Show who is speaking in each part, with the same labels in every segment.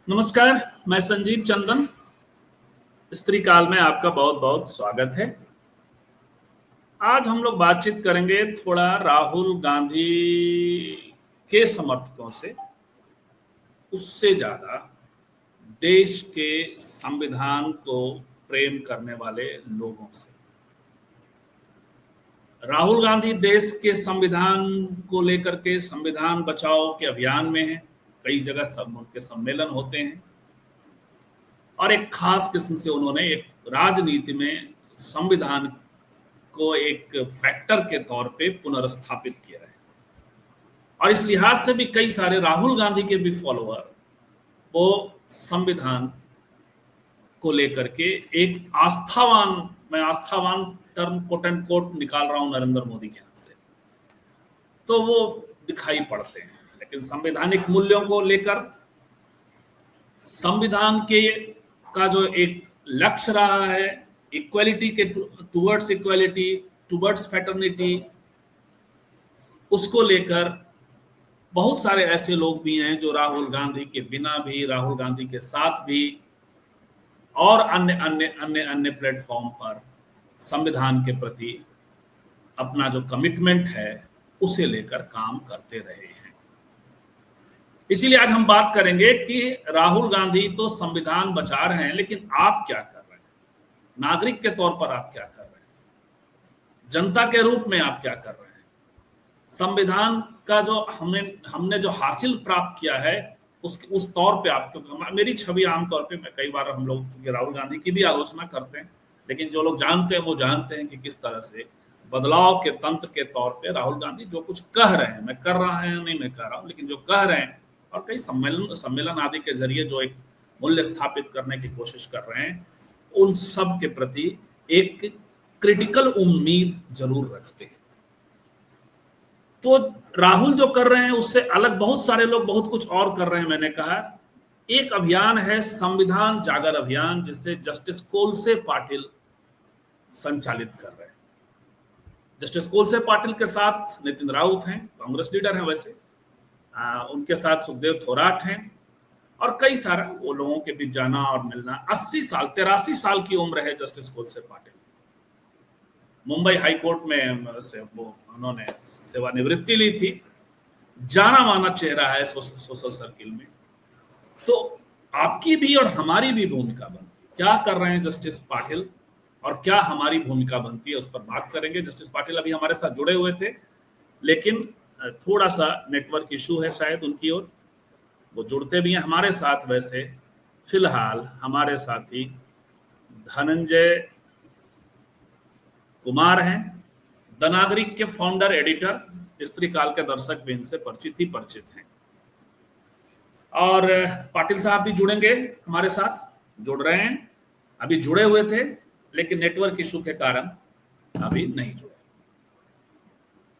Speaker 1: नमस्कार, मैं संजीव चंदन। स्त्री काल में आपका बहुत बहुत स्वागत है। आज हम लोग बातचीत करेंगे थोड़ा राहुल गांधी के समर्थकों से, उससे ज्यादा देश के संविधान को प्रेम करने वाले लोगों से। राहुल गांधी देश के संविधान को लेकर के संविधान बचाओ के अभियान में है। कई जगह सब उनके सम्मेलन होते हैं और एक खास किस्म से उन्होंने एक राजनीति में संविधान को एक फैक्टर के तौर पे पुनर्स्थापित किया है। और इस लिहाज से भी कई सारे राहुल गांधी के भी फॉलोअर वो संविधान को लेकर के एक आस्थावान, मैं आस्थावान टर्म कोट एंड कोट निकाल रहा हूं नरेंद्र मोदी के यहाँ से, तो वो दिखाई पड़ते हैं। लेकिन संवैधानिक मूल्यों को लेकर संविधान के का जो एक लक्ष्य रहा है, इक्वालिटी के टुवर्ड्स इक्वालिटी, टुवर्ड्स फ्रेटर्निटी, उसको लेकर बहुत सारे ऐसे लोग भी हैं जो राहुल गांधी के बिना भी, राहुल गांधी के साथ भी और अन्य अन्य अन्य अन्य प्लेटफॉर्म पर संविधान के प्रति अपना जो कमिटमेंट है उसे लेकर काम करते रहे हैं। इसीलिए आज हम बात करेंगे कि राहुल गांधी तो संविधान बचा रहे हैं, लेकिन आप क्या कर रहे हैं? नागरिक के तौर पर आप क्या कर रहे हैं? जनता के रूप में आप क्या कर रहे हैं? संविधान का जो हमने जो हासिल प्राप्त किया है उस तौर पे आप, मेरी छवि आमतौर पे, मैं कई बार, हम लोग चूंकि राहुल गांधी की भी आलोचना करते हैं, लेकिन जो लोग जानते हैं वो जानते हैं कि किस तरह से बदलाव के तंत्र के तौर पे राहुल गांधी जो कुछ कह रहे हैं, मैं कर रहा है नहीं मैं कह रहा हूँ, लेकिन जो कह रहे हैं और कई सम्मेलन आदि के जरिए जो एक मूल्य स्थापित करने की कोशिश कर रहे हैं, उन सब के प्रति एक क्रिटिकल उम्मीद जरूर रखते हैं। तो राहुल जो कर रहे हैं उससे अलग बहुत सारे लोग बहुत कुछ और कर रहे हैं। मैंने कहा एक अभियान है संविधान जागर अभियान, जिसे जस्टिस कोलसे पाटिल संचालित कर रहे हैं। जस्टिस कोलसे पाटिल के साथ नितिन राउत हैं, कांग्रेस लीडर हैं वैसे, उनके साथ सुखदेव थोराट हैं और कई सारा वो लोगों के बीच जाना और मिलना। 83 साल की उम्र है justice Kolse Patil. Mumbai high court में से वो उन्होंने सेवानिवृत्ति ली थी। जाना माना चेहरा है सोशल सर्किल में। तो आपकी भी और हमारी भी भूमिका बनती है। क्या कर रहे हैं जस्टिस पाटिल और क्या हमारी भूमिका बनती है, उस पर बात करेंगे। जस्टिस पाटिल अभी हमारे साथ जुड़े हुए थे, लेकिन थोड़ा सा नेटवर्क इशू है शायद उनकी ओर, वो जुड़ते भी हैं हमारे साथ। वैसे फिलहाल हमारे साथी धनंजय कुमार हैं, द नागरिक के फाउंडर एडिटर, स्त्री काल के दर्शक भी इनसे परिचित हैं। और पाटिल साहब भी जुड़ेंगे हमारे साथ, जुड़ रहे हैं, अभी जुड़े हुए थे लेकिन नेटवर्क इशू के कारण अभी नहीं जुड़े।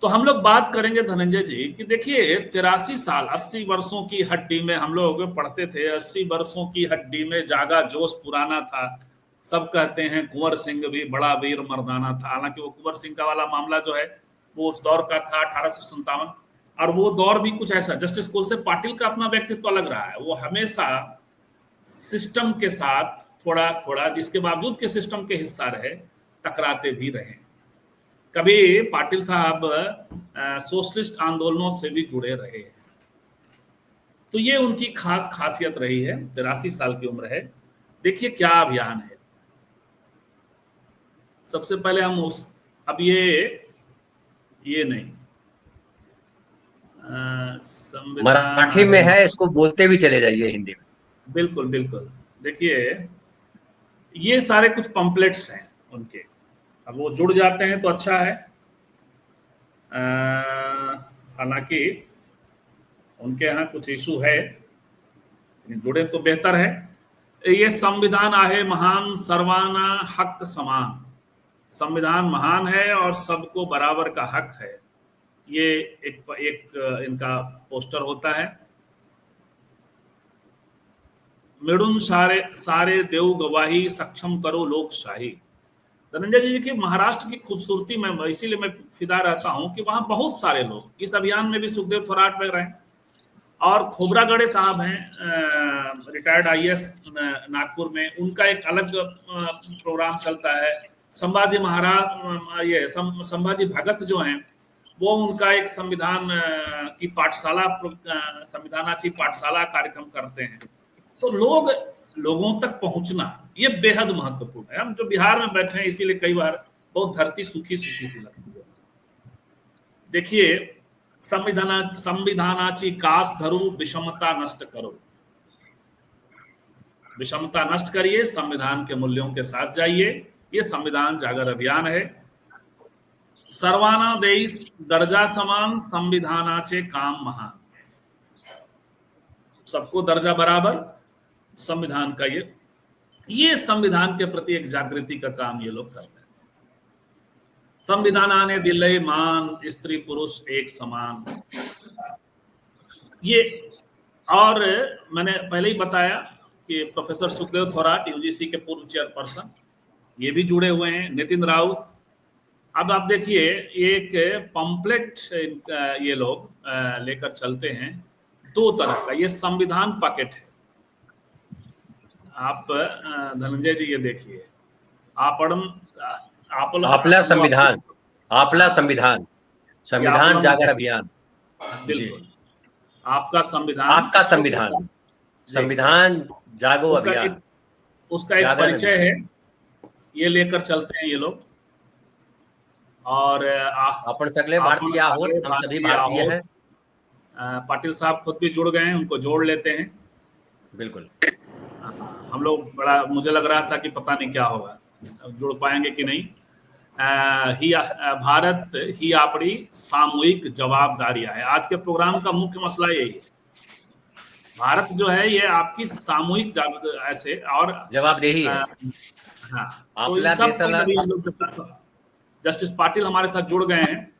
Speaker 1: तो हम लोग बात करेंगे धनंजय जी कि देखिए 83 साल, 80 वर्षों की हड्डी में, हम लोग पढ़ते थे 80 वर्षों की हड्डी में जागा जोश पुराना था। सब कहते हैं कुंवर सिंह भी बड़ा वीर मर्दाना था। हालांकि वो कुंवर सिंह का वाला मामला जो है वो उस दौर का था 1857, और वो दौर भी कुछ ऐसा। जस्टिस कोलसे पाटिल का अपना व्यक्तित्व अलग रहा है। वो हमेशा सिस्टम के साथ थोड़ा थोड़ा, जिसके बावजूद के सिस्टम के हिस्सा रहे, टकराते भी रहे। कभी पाटिल साहब सोशलिस्ट आंदोलनों से भी जुड़े रहे। तो ये उनकी खास खासियत रही है। 83 साल की उम्र है। देखिए क्या अभियान है। सबसे पहले हम अब ये नहीं,
Speaker 2: मराठी में है, इसको बोलते भी चले जाइए हिंदी में।
Speaker 1: बिल्कुल बिल्कुल। देखिए ये सारे कुछ पंपलेट्स हैं उनके, अब वो जुड़ जाते हैं तो अच्छा है। हालांकि उनके यहाँ कुछ इशू है, लेकिन जुड़े तो बेहतर है। ये संविधान आहे महान, सर्वाना हक समान। संविधान महान है और सबको बराबर का हक है। ये एक इनका पोस्टर होता है। मिडुन सारे देव गवाही, सक्षम करो लोकशाही। धनंजय जी की महाराष्ट्र की खूबसूरती में, इसीलिए मैं फिदा रहता हूं कि वहां बहुत सारे लोग, इस अभियान में भी सुखदेव थोराट वगैरह हैं, और खोबरा गड़े साहब हैं रिटायर्ड आईएएस नागपुर में, उनका एक अलग प्रोग्राम चलता है। संभाजी महाराज ये संभाजी भगत जो हैं वो उनका एक संविधान की पाठशाला संविधानाची पाठशाला कार्यक्रम करते हैं। तो लोगों तक पहुंचना ये बेहद महत्वपूर्ण है। हम जो बिहार में बैठे हैं इसीलिए कई बार बहुत धरती सूखी सूखी सी लगती है। देखिए, संविधानाची कास धरू विषमता नष्ट करो, विषमता नष्ट करिए, संविधान के मूल्यों के साथ जाइए। ये संविधान जागर अभियान है। सर्वाना देश दर्जा समान, संविधानाचे काम महान। सबको दर्जा बराबर, संविधान का ये संविधान के प्रति एक जागृति का काम ये लोग करते हैं। संविधानाने दिले मान, स्त्री पुरुष एक समान। ये और मैंने पहले ही बताया कि प्रोफेसर सुखदेव थोराट यूजीसी के पूर्व चेयरपर्सन ये भी जुड़े हुए हैं, नितिन राउत। अब आप देखिए एक पंपलेट ये लोग लेकर चलते हैं 2 तरह का। ये संविधान पैकेट है। आप धनंजय जी ये देखिए,
Speaker 2: आपला संविधान, आपला संविधान, संविधान जागर अभियान।
Speaker 1: बिल्कुल, आपका संविधान,
Speaker 2: आपका संविधान, संविधान जागो अभियान,
Speaker 1: उसका एक परिचय है, ये लेकर चलते हैं ये लोग। और
Speaker 2: अपन सगले भारतीय हो, हम सभी भारतीय हैं।
Speaker 1: पाटिल साहब खुद भी जुड़ गए हैं, उनको जोड़ लेते हैं।
Speaker 2: बिल्कुल,
Speaker 1: हम लोग बड़ा, मुझे लग रहा था कि पता नहीं क्या होगा, जुड़ पाएंगे कि नहीं। भारत ही अपनी सामूहिक जवाबदारियां है। आज के प्रोग्राम का मुख्य मसला यही है। भारत जो है ये आपकी सामूहिक ऐसे और
Speaker 2: जवाबदेही है।
Speaker 1: हाँ, तो सब जस्टिस पाटिल हमारे साथ जुड़ गए हैं।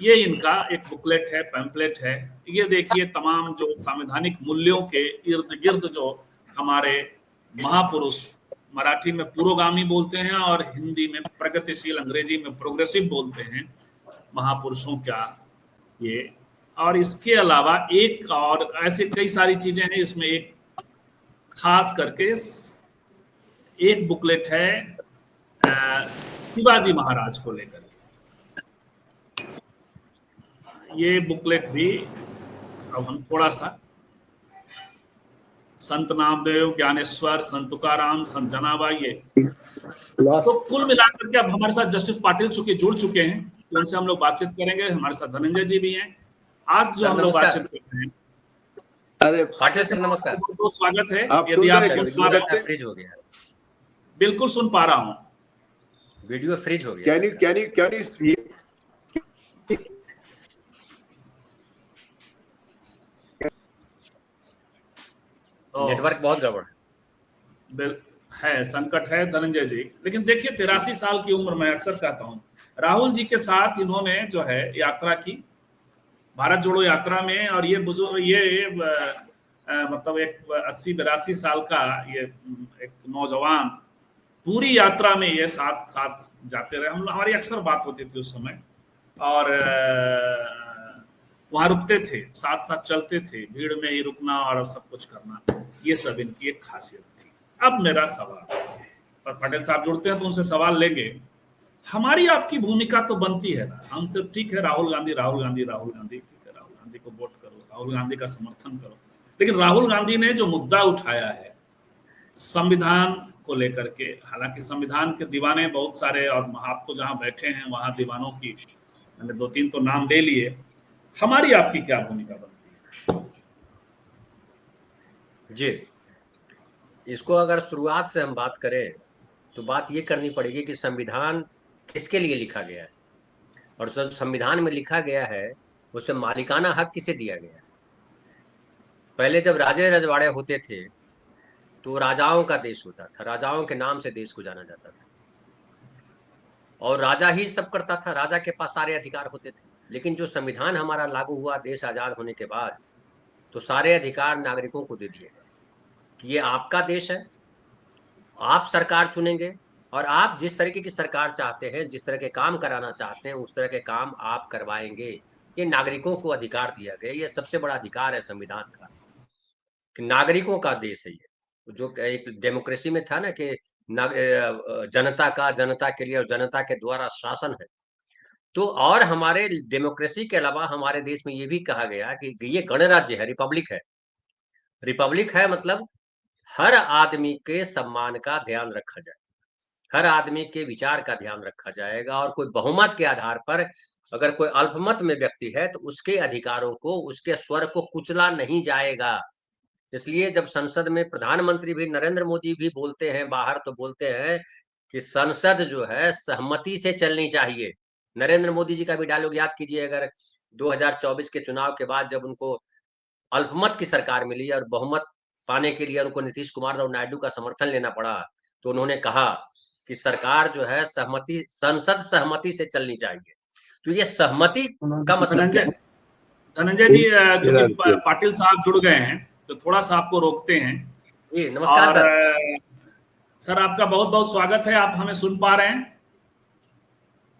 Speaker 1: ये इनका एक बुकलेट है, पैम्पलेट है। ये देखिए, तमाम जो संवैधानिक मूल्यों के इर्द गिर्द जो हमारे महापुरुष, मराठी में पुरोगामी बोलते हैं और हिंदी में प्रगतिशील, अंग्रेजी में प्रोग्रेसिव बोलते हैं, महापुरुषों का ये। और इसके अलावा एक और ऐसे कई सारी चीजें हैं। इसमें एक खास करके एक बुकलेट है शिवाजी महाराज को लेकर। ये बुकलेट भी अब हम थोड़ा सा संत नामदेव, ज्ञानेश्वर, संत तुकाराम, संत जनाबाई, ये तो कुल मिलाकर के अब हमारे साथ जस्टिस पाटिल चूंकि जुड़ चुके हैं तो उनसे हम लोग बातचीत करेंगे। हमारे साथ धनंजय जी भी हैं। आज जो हम लोग बातचीत करते हैं,
Speaker 2: अरे पाटिल सर नमस्कार,
Speaker 1: तो स्वागत है।
Speaker 3: यदि आप
Speaker 2: सुन पा रहे हैं, फ्रीज हो गया।
Speaker 1: बिल्कुल सुन पा रहा हूँ,
Speaker 2: वीडियो फ्रीज हो गया। नेटवर्क बहुत गड़बड़
Speaker 1: है, संकट है धनंजय जी। लेकिन देखिए, 83 साल की उम्र में अक्सर कहता हूँ, राहुल जी के साथ इन्होंने जो है यात्रा की, भारत जोड़ो यात्रा में। और ये बुजुर्ग, ये मतलब एक 80-82 साल का ये एक नौजवान पूरी यात्रा में ये साथ साथ जाते रहे। हम हमारी अक्सर बात होती थी उस समय, और वहां रुकते थे, साथ साथ चलते थे, भीड़ में ही रुकना और सब कुछ करना, ये सब इनकी एक खासियत थी। अब मेरा सवाल, और पटेल साहब जुड़ते हैं तो उनसे सवाल लेंगे। हमारी आपकी भूमिका तो बनती है ना, हम सब ठीक है, राहुल गांधी राहुल गांधी राहुल गांधी, ठीक है, राहुल गांधी को वोट करो, राहुल गांधी का समर्थन करो। लेकिन राहुल गांधी ने जो मुद्दा उठाया है संविधान को लेकर के, हालांकि संविधान के दीवाने बहुत सारे, और आप तो जहां बैठे हैं वहां दीवानों की मैंने 2-3 तो नाम ले लिए। हमारी आपकी क्या भूमिका बनती है?
Speaker 2: जी, इसको अगर शुरुआत से हम बात करें तो बात ये करनी पड़ेगी कि संविधान किसके लिए लिखा गया है, और जब संविधान में लिखा गया है उसे मालिकाना हक किसे दिया गया है। पहले जब राजे रजवाड़े होते थे तो राजाओं का देश होता था, राजाओं के नाम से देश को जाना जाता था, और राजा ही सब करता था, राजा के पास सारे अधिकार होते थे। लेकिन जो संविधान हमारा लागू हुआ देश आजाद होने के बाद, तो सारे अधिकार नागरिकों को दे दिए गए कि ये आपका देश है, आप सरकार चुनेंगे, और आप जिस तरीके की सरकार चाहते हैं, जिस तरह के काम कराना चाहते हैं, उस तरह के काम आप करवाएंगे। ये नागरिकों को अधिकार दिया गया, ये सबसे बड़ा अधिकार है संविधान का, कि नागरिकों का देश है ये। जो एक डेमोक्रेसी में था ना कि जनता का, जनता के लिए और जनता के द्वारा शासन है। तो और हमारे डेमोक्रेसी के अलावा हमारे देश में ये भी कहा गया कि ये गणराज्य है, रिपब्लिक है। रिपब्लिक है मतलब हर आदमी के सम्मान का ध्यान रखा जाए, हर आदमी के विचार का ध्यान रखा जाएगा, और कोई बहुमत के आधार पर अगर कोई अल्पमत में व्यक्ति है तो उसके अधिकारों को, उसके स्वर को कुचला नहीं जाएगा। इसलिए जब संसद में प्रधानमंत्री भी, नरेंद्र मोदी भी बोलते हैं बाहर, तो बोलते हैं कि संसद जो है सहमति से चलनी चाहिए। नरेंद्र मोदी जी का भी डायलॉग याद कीजिए, अगर 2024 के चुनाव के बाद जब उनको अल्पमत की सरकार मिली और बहुमत पाने के लिए उनको नीतीश कुमार और नायडू का समर्थन लेना पड़ा, तो उन्होंने कहा कि सरकार जो है सहमति, संसद सहमति से चलनी चाहिए। तो ये सहमति का मतलब क्या
Speaker 1: धनंजय
Speaker 2: है?
Speaker 1: धनंजय जी, चूंकि पाटिल साहब जुड़ गए हैं तो थोड़ा सा आपको रोकते हैं।
Speaker 2: जी नमस्कार
Speaker 1: और
Speaker 2: सर।
Speaker 1: सर, आपका बहुत बहुत स्वागत है। आप हमें सुन पा रहे हैं?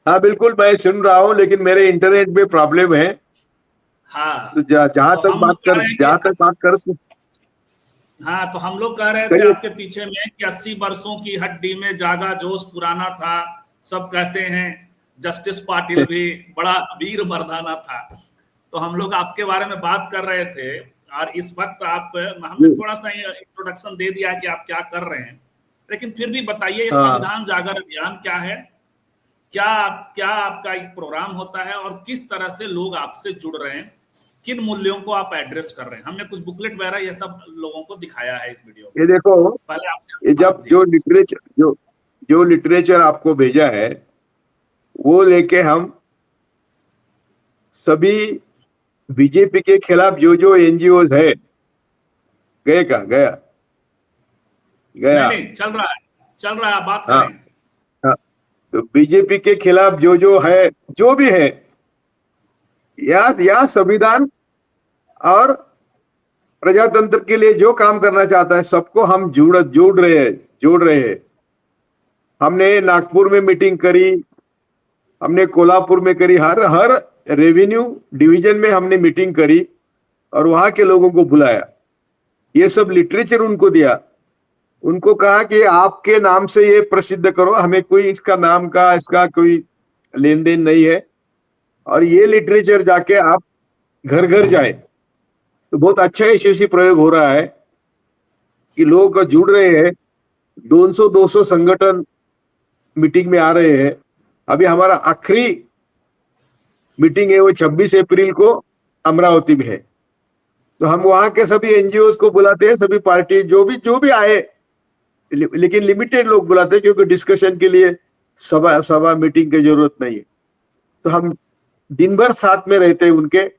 Speaker 3: हाँ बिल्कुल, मैं सुन रहा हूँ, लेकिन मेरे इंटरनेट में प्रॉब्लम है।
Speaker 1: हाँ,
Speaker 3: तो जहां
Speaker 1: तो
Speaker 3: तक
Speaker 1: हम लोग कह रहे हैं कि हाँ, तो हम लोग कह रहे थे
Speaker 3: कहिए।
Speaker 1: आपके पीछे में कि 80 वर्षों की हड्डी में जागा जोश पुराना था। सब कहते हैं जस्टिस पाटिल भी बड़ा वीर मर्दाना था। तो हम लोग आपके बारे में बात कर रहे थे, और इस वक्त हमने थोड़ा सा इंट्रोडक्शन दे दिया कि आप क्या कर रहे हैं, लेकिन फिर भी बताइए, ये
Speaker 3: हाँ,
Speaker 1: संविधान जागर अभियान क्या है? क्या क्या आपका एक प्रोग्राम होता है, और किस तरह से लोग आपसे जुड़ रहे हैं? किन मूल्यों को आप एड्रेस कर रहे हैं? हमने कुछ बुकलेट वगैरह ये सब लोगों को दिखाया है इस वीडियो में।
Speaker 3: ये देखो,
Speaker 1: पहले
Speaker 3: ये
Speaker 1: आपसे
Speaker 3: जब जो लिटरेचर आपको भेजा है वो लेके हम सभी बीजेपी के खिलाफ जो एनजीओज है, गया
Speaker 1: नहीं नहीं, चल रहा है, बात
Speaker 3: हाँ,
Speaker 1: करें।
Speaker 3: हाँ, तो बीजेपी के खिलाफ जो है, जो भी है, या संविधान और प्रजातंत्र के लिए जो काम करना चाहता है, सबको हम जोड़ रहे हैं। हमने नागपुर में मीटिंग करी, हमने कोल्हापुर में करी, हर रेवेन्यू डिवीजन में हमने मीटिंग करी और वहां के लोगों को बुलाया, ये सब लिटरेचर उनको दिया, उनको कहा कि आपके नाम से ये प्रसिद्ध करो, हमें कोई इसका कोई लेन देन नहीं है, और ये लिटरेचर जाके आप घर घर जाए। तो बहुत अच्छा यशस्वी प्रयोग हो रहा है कि लोग जुड़ रहे हैं, 200 संगठन मीटिंग में आ रहे हैं। अभी हमारा आखिरी मीटिंग है वो 26 अप्रैल को अमरावती में है। तो हम वहां के सभी एनजीओ को बुलाते हैं, सभी पार्टी जो भी आए, लेकिन लिमिटेड लोग बुलाते हैं, क्योंकि डिस्कशन के लिए सभा मीटिंग की जरूरत नहीं है। तो हम दिन भर साथ में रहते हैं, उनके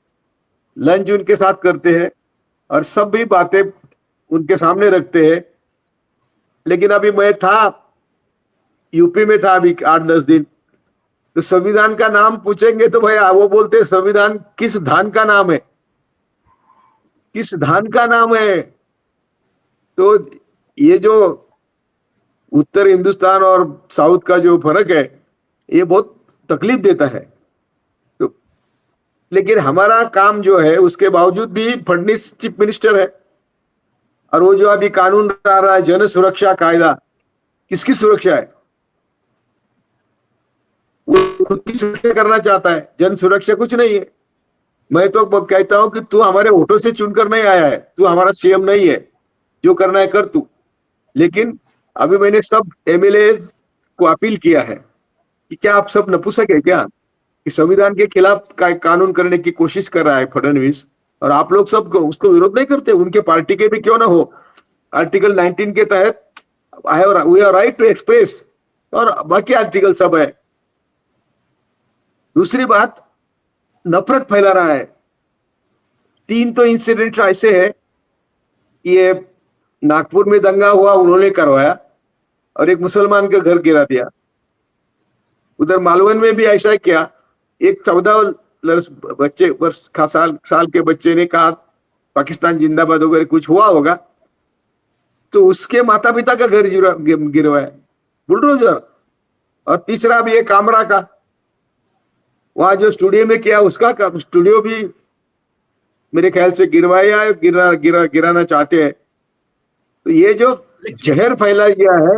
Speaker 3: लंच उनके साथ करते हैं और सब भी बातें उनके सामने रखते हैं। लेकिन अभी मैं था यूपी में, था अभी 8-10 दिन, तो संविधान का नाम पूछेंगे तो भाई वो बोलते हैं संविधान किस धान का नाम है, किस धान का नाम है। तो ये जो उत्तर हिंदुस्तान और साउथ का जो फर्क है, ये बहुत तकलीफ देता है। तो लेकिन हमारा काम जो है, उसके बावजूद भी फडणवीस चीफ मिनिस्टर है, और वो जो अभी कानून आ रहा है जन सुरक्षा कायदा, किसकी सुरक्षा है? वो खुद की सुरक्षा करना चाहता है, जन सुरक्षा कुछ नहीं है। मैं तो बहुत कहता हूं कि तू हमारे वोटों से चुनकर नहीं आया है, तू हमारा सीएम नहीं है, जो करना है कर तू। लेकिन अभी मैंने सब एमएलए को अपील किया है कि क्या आप सब नपुंसक है क्या, कि संविधान के खिलाफ कानून करने की कोशिश कर रहा है फडणवीस, और आप लोग सब उसको विरोध नहीं करते, उनके पार्टी के भी क्यों ना हो। आर्टिकल 19 के तहत we have right to express, और बाकी आर्टिकल सब है। दूसरी बात, नफरत फैला रहा है। 3 तो इंसिडेंट ऐसे है, ये नागपुर में दंगा हुआ, उन्होंने करवाया और एक मुसलमान का घर गिरा दिया। उधर मालवन में भी ऐसा किया, एक 14 साल के बच्चे ने कहा पाकिस्तान जिंदाबाद वगैरह कुछ हुआ होगा, तो उसके माता पिता का घर गिरवाया बुलडोजर। और तीसरा भी एक कामरा का, वहां जो स्टूडियो में किया उसका काम, स्टूडियो भी मेरे ख्याल से गिरवाया है, गिराना चाहते हैं। तो ये जो
Speaker 1: लेकिन
Speaker 3: जहर फैला गया है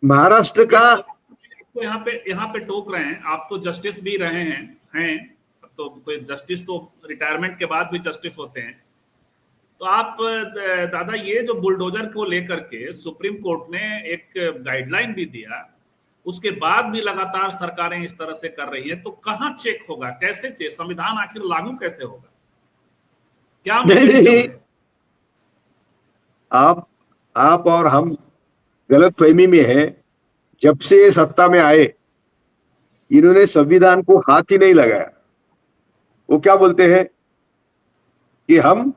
Speaker 3: महाराष्ट्र का।
Speaker 1: तो यहाँ पे टोक रहे हैं, आप तो जस्टिस भी रहे हैं तो कोई जस्टिस तो रिटायरमेंट के बाद भी जस्टिस होते हैं। तो आप दादा, ये जो बुलडोजर को लेकर के सुप्रीम कोर्ट ने एक गाइडलाइन भी दिया, उसके बाद भी लगातार सरकारें इस तरह से कर रही है, तो कहाँ चेक होगा, कैसे चेक, संविधान आखिर लागू कैसे होगा, क्या मैकेनिज्म
Speaker 3: नहीं,
Speaker 1: है?
Speaker 3: आप और हम गलत फहमी में हैं। जब से सत्ता में आए इन्होंने संविधान को हाथ ही नहीं लगाया। वो क्या बोलते हैं कि हम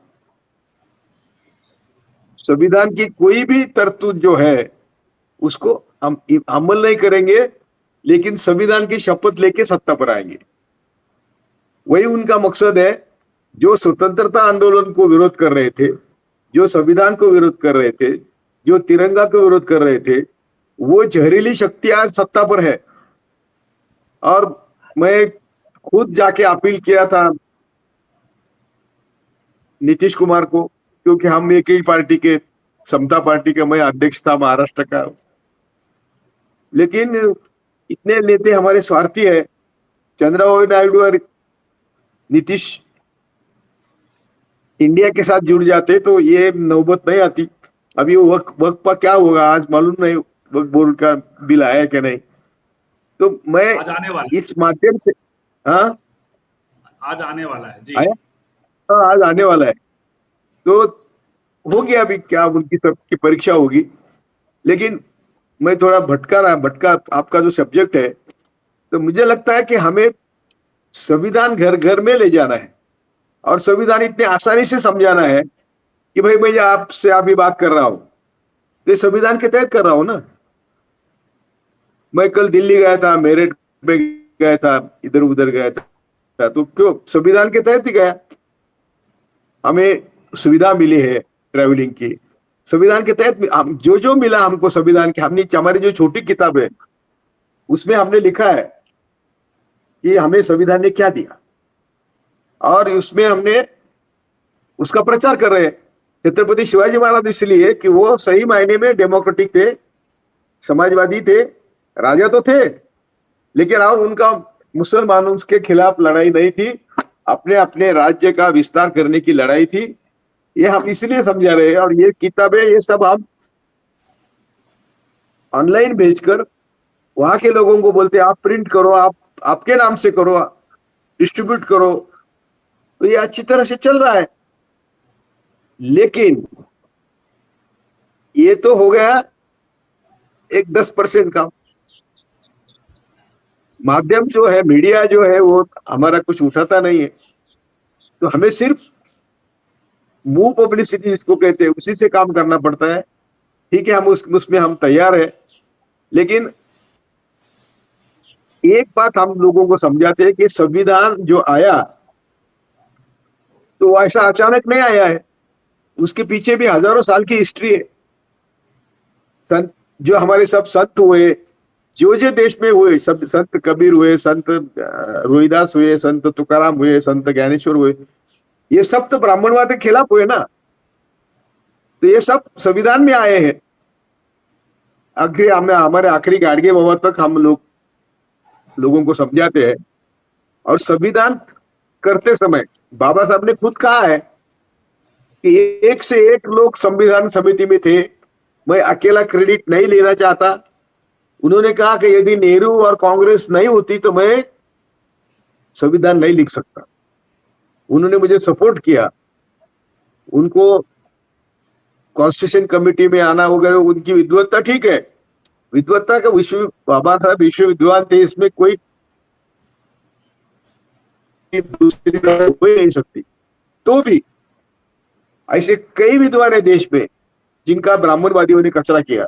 Speaker 3: संविधान की कोई भी तरतूद जो है उसको हम अमल नहीं करेंगे, लेकिन संविधान की शपथ लेके सत्ता पर आएंगे। वही उनका मकसद है। जो स्वतंत्रता आंदोलन को विरोध कर रहे थे, जो संविधान को विरोध कर रहे थे, जो तिरंगा को विरोध कर रहे थे, वो जहरीली शक्ति आज सत्ता पर है। और मैं खुद जाके अपील किया था नीतीश कुमार को, क्योंकि हम एक ही पार्टी के, समता पार्टी का मैं अध्यक्ष था महाराष्ट्र का। लेकिन इतने नेता हमारे स्वार्थी है। चंद्रबाबू नायडू और नीतीश इंडिया के साथ जुड़ जाते तो ये नौबत नहीं आती। अभी वो वक्त पर क्या होगा आज मालूम नहीं, वक्त बोर्ड का बिल आया क्या नहीं। तो मैं
Speaker 1: आज आने वाला
Speaker 3: इस माध्यम से, हाँ
Speaker 1: आज आने वाला है जी।
Speaker 3: आया, हाँ आज आने वाला है। तो हो गया, अभी क्या उनकी सबकी परीक्षा होगी। लेकिन मैं थोड़ा भटका आपका जो सब्जेक्ट है, तो मुझे लगता है कि हमें संविधान घर घर में ले जाना है और संविधान इतने आसानी से समझाना है कि भाई मैं आपसे अभी बात कर रहा हूं तो संविधान के तहत कर रहा हूं ना। मैं कल दिल्ली गया था, मेरठ में गया था, इधर उधर गया था, तो क्यों संविधान के तहत ही गया। हमें सुविधा मिली है ट्रैवलिंग की, संविधान के तहत जो जो मिला हमको संविधान के। हमने हमारी जो छोटी किताब है उसमें हमने लिखा है कि हमें संविधान ने क्या दिया, और उसमें हमने उसका प्रचार कर रहे हैं। छत्रपति शिवाजी महाराज इसलिए कि वो सही मायने में डेमोक्रेटिक थे, समाजवादी थे, राजा तो थे, लेकिन और उनका मुसलमानों के खिलाफ लड़ाई नहीं थी, अपने अपने राज्य का विस्तार करने की लड़ाई थी। ये हम इसलिए समझा रहे हैं। और ये किताबें ये सब हम ऑनलाइन भेजकर वहां के लोगों को बोलते आप प्रिंट करो, आप आपके नाम से करो, डिस्ट्रीब्यूट करो। तो ये अच्छी तरह से चल रहा है। लेकिन ये तो हो गया एक 10% का। माध्यम जो है, मीडिया जो है, वो हमारा कुछ उठाता नहीं है। तो हमें सिर्फ मुंह पब्लिसिटी जिसको कहते हैं उसी से काम करना पड़ता है। ठीक है, हम उसमें हम तैयार है। लेकिन एक बात हम लोगों को समझाते हैं कि संविधान जो आया तो ऐसा अचानक नहीं आया है, उसके पीछे भी हजारों साल की हिस्ट्री है। संत जो हमारे सब संत हुए, जो देश में हुए, सब संत कबीर हुए, संत रोहिदास हुए, संत तुकाराम हुए, संत ज्ञानेश्वर हुए, ये सब तो ब्राह्मणवाद के खिलाफ हुए ना। तो ये सब संविधान में आए हैं। आखिरी हमारे आखिरी गाड़गे बाबा तक हम लोगों को समझाते हैं। और संविधान करते समय बाबा साहब ने खुद कहा है कि एक से एक लोग संविधान समिति में थे, मैं अकेला क्रेडिट नहीं लेना चाहता। उन्होंने कहा कि यदि नेहरू और कांग्रेस नहीं होती तो मैं संविधान नहीं लिख सकता। उन्होंने मुझे सपोर्ट किया। उनको कॉन्स्टिट्यूशन कमेटी में आना वगैरह, उनकी विद्वत्ता ठीक है, विद्वत्ता का बाबा साहब विश्व विद्वान थे, इसमें कोई दूसरी हो ही नहीं सकती। तो भी ऐसे कई विद्वान है देश में जिनका ब्राह्मणवादियों ने कचरा किया।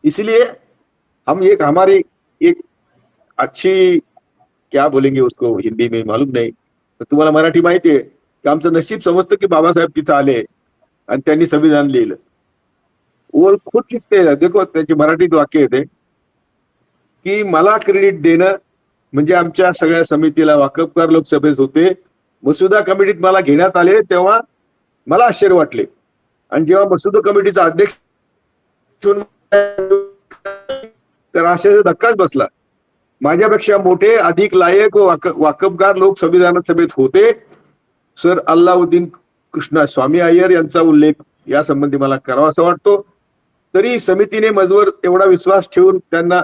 Speaker 3: इसलिए हम हमारी एक अच्छी, क्या बोलेंगे उसको हिंदी में मालूम नाही, तर तुम्हाला मराठी माहिती आहे की आमचं नशीब समजतं की बाबासाहेब तिथं आले आणि त्यांनी संविधान लिहिलं। वो खुद लिखते हैं, देखो त्यांचे मराठीत वाक्य येते की मला क्रेडिट देणं म्हणजे आमच्या सगळ्या समितीला वाकबकार लोकसभेत होते. मसुदा कमिटीत मला घेण्यात आले तेव्हा मला आश्चर्य वाटले. आणि जेव्हा मसुदा कमिटीचा अध्यक्ष तर आश्चर्य धक्काच बसला. माझ्यापेक्षा मोठे अधिक लायक व वाकबगार लोक संविधान सभेत होते. सर अल्लाउद्दीन कृष्णा स्वामी अय्यर यांचा उल्लेख या संबंधी मला करावा असं वाटतो. तरी समितीने मजवर एवढा विश्वास ठेवून त्यांना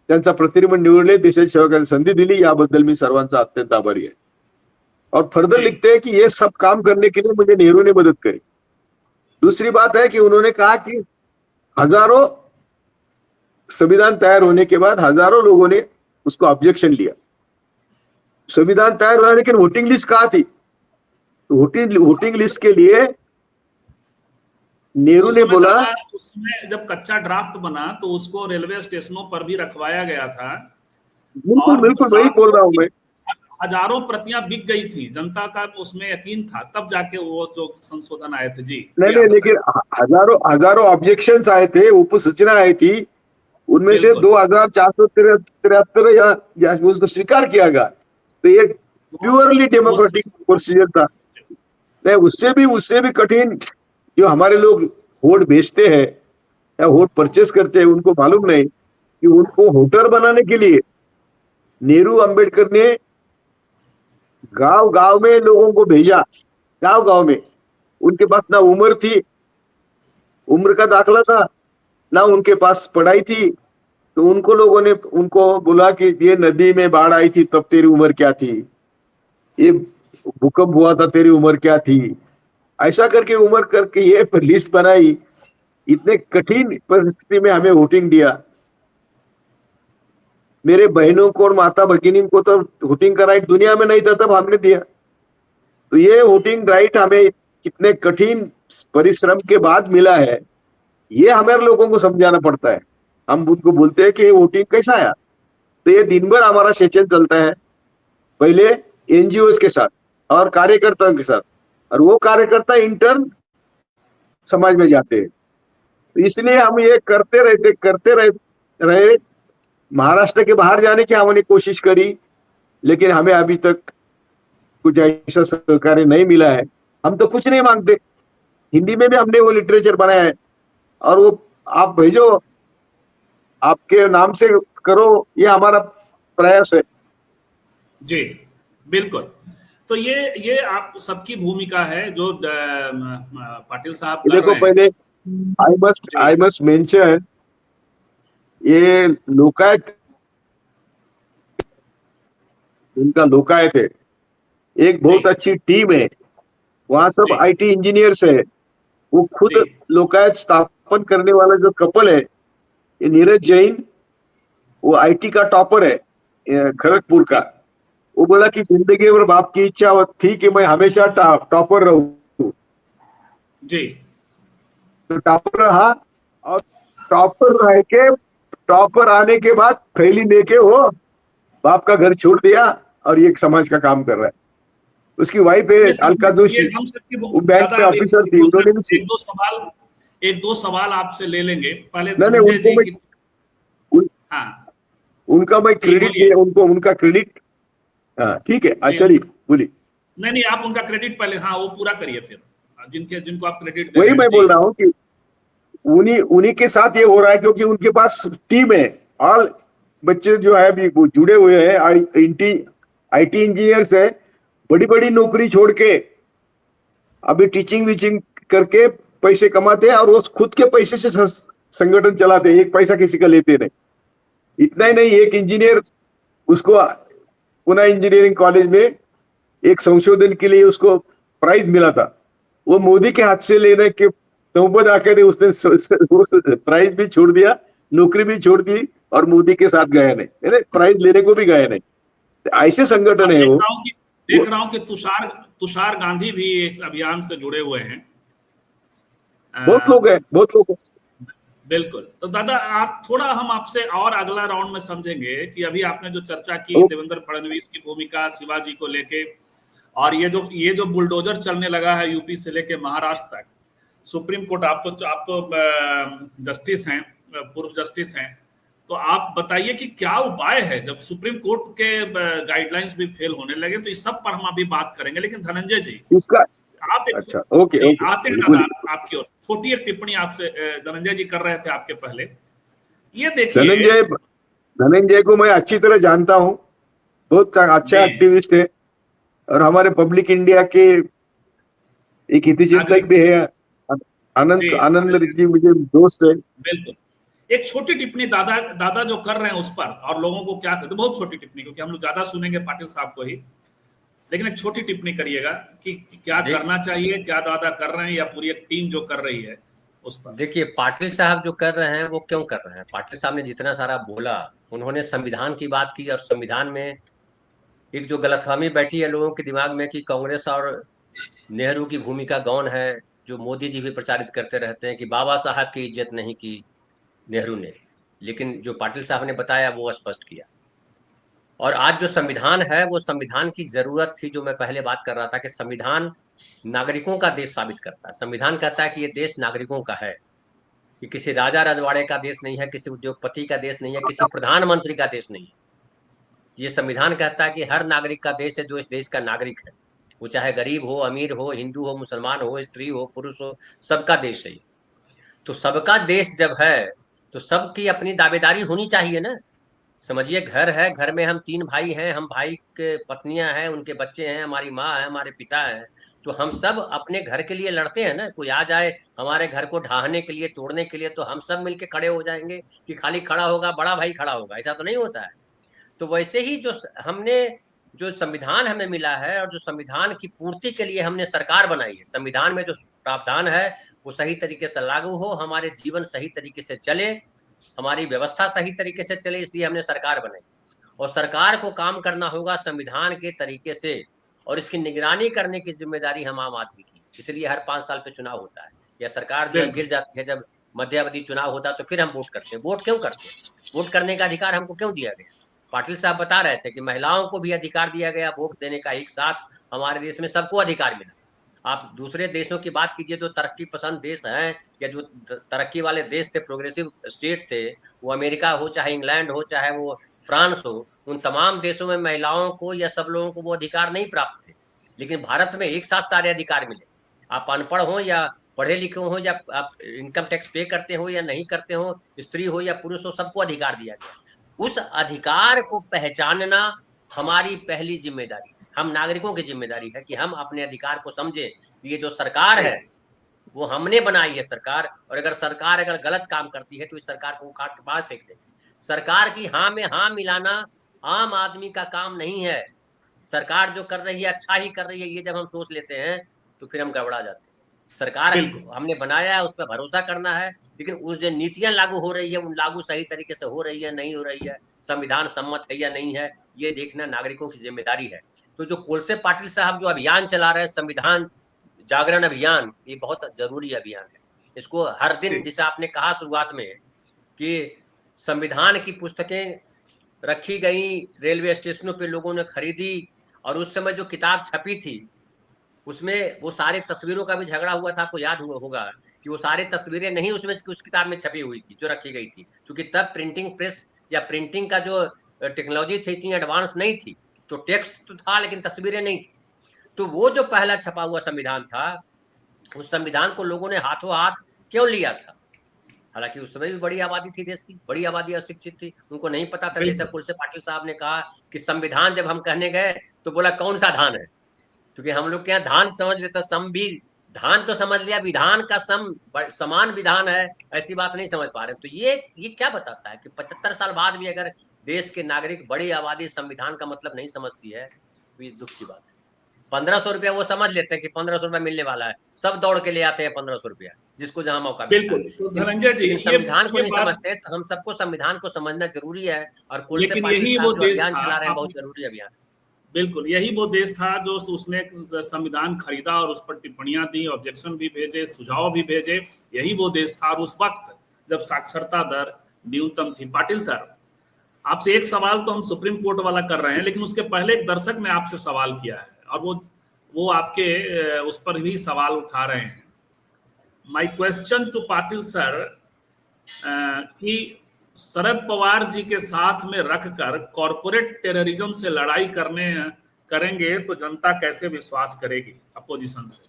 Speaker 3: त्यांचा प्रतिनिधी निवडले, देशाची सेवा करण्याची संधि दिली, याबद्दल मी सर्वांचा अत्यंत आभारी है. और फर्दर लिखते हैं कि ये सब काम करने के लिए मुझे नेहरू ने मदद करी. दूसरी बात है कि उन्होंने कहा कि हजारों संविधान तैयार होने के बाद हजारों लोगों ने उसको ऑब्जेक्शन लिया. संविधान तैयार हुआ लेकिन वोटिंग लिस्ट कहाँ थी? वोटिंग लिस्ट के लिए नेहरू ने बोला,
Speaker 1: उसमें जब कच्चा ड्राफ्ट बना तो उसको रेलवे स्टेशनों पर भी रखवाया गया था.
Speaker 3: बिल्कुल बिल्कुल वही बोल रहा हूं मैं.
Speaker 1: हजारों प्रतियां बिक गई थी, जनता का उसमें यकीन था, तब जाके वो जो संशोधन आए थे. जी
Speaker 3: नहीं, लेकिन हजारों ऑब्जेक्शंस आए थे, उपसूचना आई थी, उनमें से 2473 या उसको स्वीकार किया गया. तो ये प्योरली डेमोक्रेटिक प्रोसीजर था. नहीं, उससे भी कठिन जो हमारे लोग वोट बेचते हैं या वोट परचेस करते हैं, उनको मालूम नहीं कि उनको वोटर बनाने के लिए नेहरू अंबेडकर ने गांव गांव में लोगों को भेजा. गांव गांव में उनके पास ना उम्र थी, उम्र का दाखला था, ना उनके पास पढ़ाई थी. तो उनको लोगों ने उनको बोला कि ये नदी में बाढ़ आई थी तब तेरी उम्र क्या थी, ये भूकंप हुआ था तेरी उम्र क्या थी, ऐसा करके उम्र करके ये लिस्ट बनाई. इतने कठिन परिस्थिति में हमें वोटिंग दिया. मेरे बहनों को और माता भगिनी को तो वोटिंग का राइट दुनिया में नहीं था, तब हमने दिया. तो ये वोटिंग राइट हमें कितने कठिन परिश्रम के बाद मिला है, ये हमारे लोगों को समझाना पड़ता है. हम उनको बोलते हैं कि वोटिंग कैसा आया. तो ये दिन भर हमारा सेशन चलता है, पहले एनजीओ के साथ और कार्यकर्ताओं के साथ, और वो कार्यकर्ता इंटर्न समाज में जाते हैं. तो इसलिए हम ये करते रहे. महाराष्ट्र के बाहर जाने की हमने कोशिश करी, लेकिन हमें अभी तक कुछ ऐसा सहकार्य नहीं मिला है. हम तो कुछ नहीं मांगते. हिंदी में भी हमने वो लिटरेचर बनाया है, और वो आप भेजो, आपके नाम से करो, ये हमारा प्रयास है.
Speaker 1: जी बिल्कुल. तो ये आप सबकी भूमिका है जो पाटिल साहब कर
Speaker 3: देखो,
Speaker 1: रहे हैं.
Speaker 3: पहले आई मस्ट मेंशन, ये लोकायत, उनका लोकायत है, एक बहुत अच्छी टीम है. वहां सब आईटी इंजीनियर्स है. वो खुद लोकायत स्थापन करने वाला जो कपल है, ये नीरज जैन, वो आईटी का टॉपर है खड़गपुर का. वो बोला कि जिंदगी भर बाप की इच्छा थी कि मैं हमेशा टॉपर रहूं.
Speaker 1: जी.
Speaker 3: तो टॉपर रहा, और टॉपर रह के टॉपर आने के बाद थैली लेके वो बाप का घर छोड़ दिया और ये समाज का काम कर रहा है. उसकी वाइफ है अलका जोशी, वो बैंक में ऑफिसर थी. उन्होंने भी
Speaker 1: एक दो सवाल आपसे ले लेंगे पहले.
Speaker 3: उनका मैं क्रेडिट, उनका क्रेडिट. हाँ ठीक है, चलिए बोलिए.
Speaker 1: नहीं, आप उनका क्रेडिट पहले वो पूरा करिए, फिर जिनको आप क्रेडिट.
Speaker 3: वही मैं बोल रहा हूँ कि उन्हीं के साथ ये हो रहा है, क्योंकि उनके पास टीम है. ऑल बच्चे जो है अभी जुड़े हुए हैं, आईटी इंजीनियर्स है, बड़ी बड़ी नौकरी छोड़ के अभी टीचिंग वीचिंग करके पैसे कमाते हैं, और वो खुद के पैसे से संगठन चलाते हैं. एक पैसा किसी का लेते नहीं. इतना ही नहीं, एक इंजीनियर, उसको पुणे इंजीनियरिंग कॉलेज में एक संशोधन के लिए उसको प्राइज मिला था. वो मोदी के हाथ से लेने के नौबत आकर उसने प्राइज भी छोड़ दिया, नौकरी भी छोड़ दी, और मोदी के साथ गया नहीं, प्राइज लेने को भी गया नहीं. ऐसे संगठन है वो.
Speaker 1: देख रहा हूं कि तुषार गांधी भी इस अभियान से जुड़े हुए हैं.
Speaker 3: बहुत लोग हैं.
Speaker 1: बिल्कुल. तो दादा, आप थोड़ा, हम आपसे और अगला राउंड में समझेंगे कि अभी आपने जो चर्चा की देवेंद्र फडणवीस की भूमिका शिवाजी को लेके, और ये जो बुलडोजर चलने लगा है यूपी से लेके महाराष्ट्र तक, सुप्रीम कोर्ट, आप तो जस्टिस हैं, पूर्व जस्टिस हैं, तो आप बताइए कि क्या उपाय है जब सुप्रीम कोर्ट के गाइडलाइंस भी फेल होने लगे, तो इस सब पर हम अभी बात करेंगे। लेकिन धनंजय जी,
Speaker 3: इसका
Speaker 1: आप एक
Speaker 3: अच्छा, ओके
Speaker 1: जी
Speaker 3: ओके,
Speaker 1: आते हैं
Speaker 3: बिल्कुल।
Speaker 1: दादा आपकी ओर, छोटी एक टिप्पणी आपसे धनंजय जी कर रहे थे आपके पहले। ये देखिए।
Speaker 3: धनंजय धनंजय को मैं अच्छी तरह जानता हूँ, बहुत अच्छा
Speaker 1: जी।
Speaker 3: एक्टिविस्ट है और हमारे पब्लिक इंडिया के एक हित चिंतक
Speaker 1: नागरिक।
Speaker 3: भी है। आनंद
Speaker 1: जी
Speaker 3: आनंद
Speaker 1: धनंजय,
Speaker 3: जी मुझे दोस्त है।
Speaker 1: बिल्कुल। एक छोटी टिप्पणी दादा दादा जो कर रहे हैं उस पर, और लोगों को क्या कहते, बहुत छोटी टिप्पणी, क्योंकि हम लोग ज्यादा सुनेंगे पाटिल साहब को ही, लेकिन एक छोटी टिप्पणी करिएगा कि क्या
Speaker 2: देख
Speaker 1: करना चाहिए, क्या दादा कर रहे हैं या पूरी एक टीम जो कर रही है उस पर।
Speaker 2: देखिए, पाटिल साहब जो कर रहे हैं वो क्यों कर रहे हैं। पाटिल साहब ने जितना सारा बोला, उन्होंने संविधान की बात की, और संविधान में एक जो गलतफहमी बैठी है लोगों के दिमाग में कि कांग्रेस और नेहरू की भूमिका गौण है, जो मोदी जी भी प्रचारित करते रहते हैं कि बाबा साहब की इज्जत नहीं की नेहरू ने, लेकिन जो पाटिल साहब ने बताया वो स्पष्ट किया। और आज जो संविधान है वो संविधान की जरूरत थी, जो मैं पहले बात कर रहा था कि संविधान नागरिकों का देश साबित करता है। संविधान कहता है कि ये देश नागरिकों का है, कि किसी राजा रजवाड़े का देश नहीं है, किसी उद्योगपति का देश नहीं है, किसी प्रधानमंत्री का देश नहीं है। ये संविधान कहता है कि हर नागरिक का देश है जो इस देश का नागरिक है, वो चाहे गरीब हो, अमीर हो, हिंदू हो, मुसलमान हो, स्त्री हो, पुरुष हो, सबका देश है। तो सबका देश जब है तो सबकी अपनी दावेदारी होनी चाहिए ना। समझिए, घर है, घर में हम 3 भाई हैं, हम भाई के पत्नियां हैं, उनके बच्चे हैं, हमारी माँ है, हमारे पिता है। तो हम सब अपने घर के लिए लड़ते हैं ना। कोई आ जाए हमारे घर को ढाहने के लिए, तोड़ने के लिए, तो हम सब मिलके खड़े हो जाएंगे कि खाली खड़ा होगा बड़ा भाई खड़ा होगा? ऐसा तो नहीं होता है। तो वैसे ही हमने जो संविधान हमें मिला है और जो संविधान की पूर्ति के लिए हमने सरकार बनाई है, संविधान में जो प्रावधान है वो सही तरीके से लागू हो, हमारे जीवन सही तरीके से चले, हमारी व्यवस्था सही तरीके से चले, इसलिए हमने सरकार बनाई। और सरकार को काम करना होगा संविधान के तरीके से, और इसकी निगरानी करने की जिम्मेदारी हम आम आदमी की। इसलिए हर 5 साल पे चुनाव होता है, या सरकार जो है गिर
Speaker 1: बिल्कुल
Speaker 2: जाती है जब मध्यावधि चुनाव होता है, तो फिर हम वोट करते हैं। वोट क्यों करते हैं? वोट करने का अधिकार हमको क्यों दिया गया? पाटिल साहब बता रहे थे कि महिलाओं को भी अधिकार दिया गया वोट देने का। एक साथ हमारे देश में सबको अधिकार मिला। आप दूसरे देशों की बात कीजिए, जो तरक्की पसंद देश हैं, या जो तरक्की वाले देश थे, प्रोग्रेसिव स्टेट थे, वो अमेरिका हो, चाहे इंग्लैंड हो, चाहे वो फ्रांस हो, उन तमाम देशों में महिलाओं को या सब लोगों को वो अधिकार नहीं प्राप्त थे। लेकिन भारत में एक साथ सारे अधिकार मिले। आप अनपढ़ हो या पढ़े लिखे हो, या आप इनकम टैक्स पे करते हो या नहीं करते हो, स्त्री हो या पुरुष हो, सबको अधिकार दिया गया। उस अधिकार को पहचानना हमारी पहली जिम्मेदारी है। हम नागरिकों की जिम्मेदारी है कि हम अपने अधिकार को समझे। ये जो सरकार है वो हमने बनाई है सरकार, और अगर सरकार गलत काम करती है तो इस सरकार को उखाड़ के बाहर फेंक देंगे। सरकार की हाँ में हाँ मिलाना आम आदमी का काम नहीं है। सरकार जो कर रही है अच्छा ही कर रही है, ये जब हम सोच लेते हैं तो फिर हम गड़बड़ा जाते हैं। सरकार
Speaker 1: बिल्कुल
Speaker 2: हमने बनाया है, उस पर भरोसा करना है, लेकिन उस जो नीतियां लागू हो रही है उन लागू सही तरीके से हो रही है नहीं हो रही है, संविधान सम्मत है या नहीं है, ये देखना नागरिकों की जिम्मेदारी है। तो जो कोलसे पाटिल साहब जो अभियान चला रहे हैं, संविधान जागरण अभियान, ये बहुत जरूरी अभियान है। इसको हर दिन, जैसे आपने कहा शुरुआत में कि संविधान की पुस्तकें रखी गई, रेलवे स्टेशनों पे लोगों ने खरीदी, और उस समय जो किताब छपी थी उसमें वो सारे तस्वीरों का भी झगड़ा हुआ था। आपको याद हुआ होगा कि वो सारी तस्वीरें नहीं उसमें उस किताब में छपी हुई थी जो रखी गई थी, क्योंकि तब प्रिंटिंग प्रेस या प्रिंटिंग का जो टेक्नोलॉजी थी इतनी एडवांस नहीं थी। तो टेक्स्ट तो था लेकिन तस्वीरें नहीं थी। तो वो जो पहला छपा हुआ संविधान था, उस संविधान को लोगों ने हाथों हाथ क्यों लिया था? हालांकि उस समय भी बड़ी आबादी थी, देश की बड़ी आबादी अशिक्षित थी, उनको नहीं पता था। जैसे
Speaker 1: बिल्कुल
Speaker 2: कुलसे पाटिल साहब ने कहा कि संविधान जब हम कहने गए तो बोला कौन सा धान है, क्योंकि हम लोग के यहाँ धान समझ लेता, सम भी धान तो समझ लिया, विधान का समान विधान है, ऐसी बात नहीं समझ पा रहे। तो ये क्या बताता है कि 75 साल बाद भी अगर देश के नागरिक, बड़ी आबादी संविधान का मतलब नहीं समझती है, तो ये दुख की बात है। 1500 रुपया वो समझ लेते हैं कि 1500 रुपया मिलने वाला है, सब दौड़ के ले आते हैं 1500 रुपया, जिसको जहां मौका मिलता है।
Speaker 1: बिल्कुल। तो धनंजय जी,
Speaker 2: लेकिन संविधान को
Speaker 1: ये
Speaker 2: नहीं
Speaker 1: बात,
Speaker 2: समझते, तो हम सबको संविधान को समझना जरूरी है। और कुलसे
Speaker 1: लेकिन
Speaker 2: पाटिल
Speaker 1: यही वो
Speaker 2: साहब जो
Speaker 1: देश
Speaker 2: अभियान
Speaker 1: था,
Speaker 2: चला रहे हैं
Speaker 1: आप
Speaker 2: बहुत जरूरी अभियान है।
Speaker 1: बिल्कुल यही वो देश था जो उसने संविधान खरीदा और उस पर टिप्पणियां दी, ऑब्जेक्शन भी भेजे, सुझाव भी भेजे। यही वो देश था। और उस वक्त जब साक्षरता दर न्यूनतम थी। पाटिल सर, आपसे एक सवाल तो हम सुप्रीम कोर्ट वाला कर रहे हैं, लेकिन उसके पहले एक दर्शक ने आपसे सवाल किया है, और वो आपके उस पर भी सवाल उठा रहे हैं। My question to Patil sir कि शरद पवार जी के साथ में रखकर कॉरपोरेट टेररिज्म से लड़ाई करेंगे तो जनता कैसे विश्वास करेगी अपोजिशन से?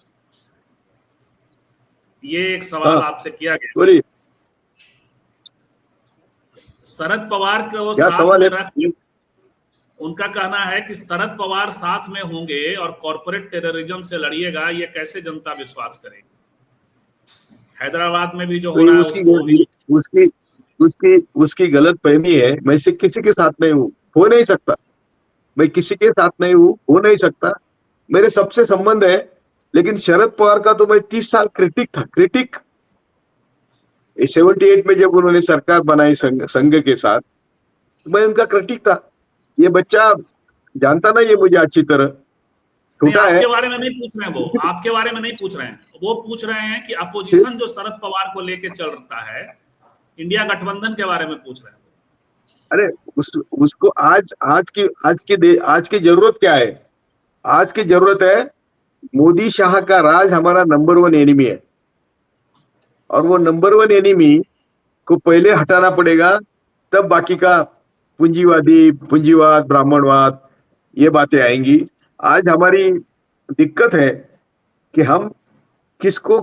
Speaker 1: ये एक सवाल आपसे किया गया।
Speaker 3: बोलिए,
Speaker 1: शरद पवार को
Speaker 3: क्या
Speaker 1: साथ
Speaker 3: सवाल
Speaker 1: में
Speaker 3: है?
Speaker 1: रख, उनका कहना है कि शरद पवार साथ में होंगे और कॉरपोरेट टेररिज्म से लड़िएगा, ये कैसे जनता विश्वास करेगी? हैदराबाद में भी जो हो रहा है
Speaker 3: उसकी गलत फहमी है। मैं किसी के साथ नहीं हूँ, हो नहीं सकता। मैं किसी के साथ नहीं हूँ, हो नहीं सकता। मेरे सबसे संबंध है, लेकिन शरद पवार का तो मैं 30 साल क्रिटिक था। क्रिटिक 78 में जब उन्होंने सरकार बनाई संघ के साथ, मैं उनका क्रिटिक था। ये बच्चा जानता ना ये मुझे अच्छी तरह। छोटा है।
Speaker 1: आपके बारे में नहीं पूछ रहे हैं वो, आपके बारे में नहीं पूछ रहे हैं वो, पूछ रहे हैं कि अपोजिशन जो शरद पवार को लेके चल रहा है, इंडिया गठबंधन के बारे में पूछ रहे हैं।
Speaker 3: अरे उसको आज की जरूरत क्या है? आज की जरूरत है, मोदी शाह का राज हमारा नंबर 1 एनिमी है, और वो नंबर 1 एनिमी को पहले हटाना पड़ेगा, तब बाकी का पूंजीवाद, ब्राह्मणवाद, ये बातें आएंगी। आज हमारी दिक्कत है कि हम किसको